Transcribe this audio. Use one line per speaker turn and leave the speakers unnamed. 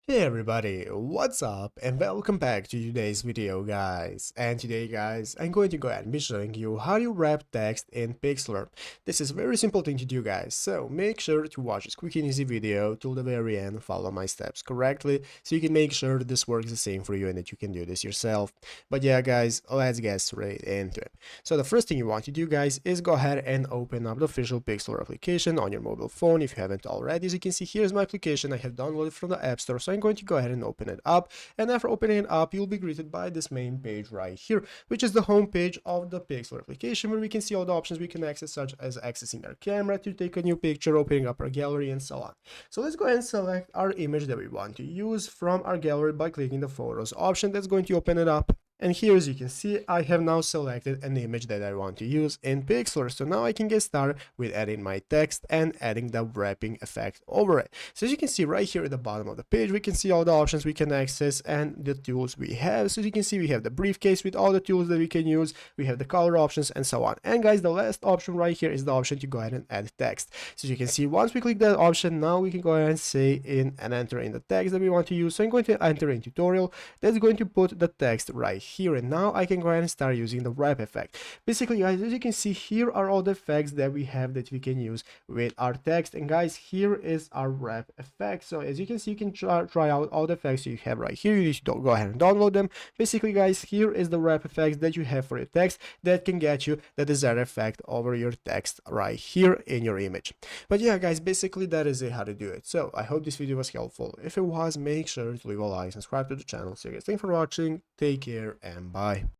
Hey everybody, what's up and welcome back to today's video guys. And today guys, I'm going to go ahead and be showing you how you wrap text in Pixlr. This is a very simple thing to do guys, so make sure to watch this quick and easy video till the very end, follow my steps correctly so you can make sure that this works the same for you and that you can do this yourself. But yeah guys, let's get straight into it. So the first thing you want to do guys is go ahead and open up the official Pixlr application on your mobile phone if you haven't already. As you can see, here's my application I have downloaded from the App Store, so I'm going to go ahead and open it up, and after opening it up you'll be greeted by this main page right here, which is the home page of the Pixlr application, where we can see all the options we can access, such as accessing our camera to take a new picture, opening up our gallery, and so on. So let's go ahead and select our image that we want to use from our gallery by clicking the photos option. That's going to open it up. And here, as you can see, I have now selected an image that I want to use in Pixlr. So now I can get started with adding my text and adding the wrapping effect over it. So as you can see right here at the bottom of the page, we can see all the options we can access and the tools we have. So as you can see, we have the briefcase with all the tools that we can use. We have the color options and so on. And guys, the last option right here is the option to go ahead and add text. So as you can see, once we click that option, now we can go ahead and say in and enter in the text that we want to use. So I'm going to enter in tutorial. That's going to put the text right here, and now I can go ahead and start using the wrap effect. Basically guys, as you can see, here are all the effects that we have that we can use with our text. And guys, here is our wrap effect. So as you can see, you can try out all the effects you have right here. You need to go ahead and download them. Basically guys, here is the wrap effects that you have for your text that can get you the desired effect over your text right here in your image. But yeah guys, basically that is it, how to do it. So I hope this video was helpful. If it was, make sure to leave a like, subscribe to the channel. So guys, thanks for watching, take care, and bye.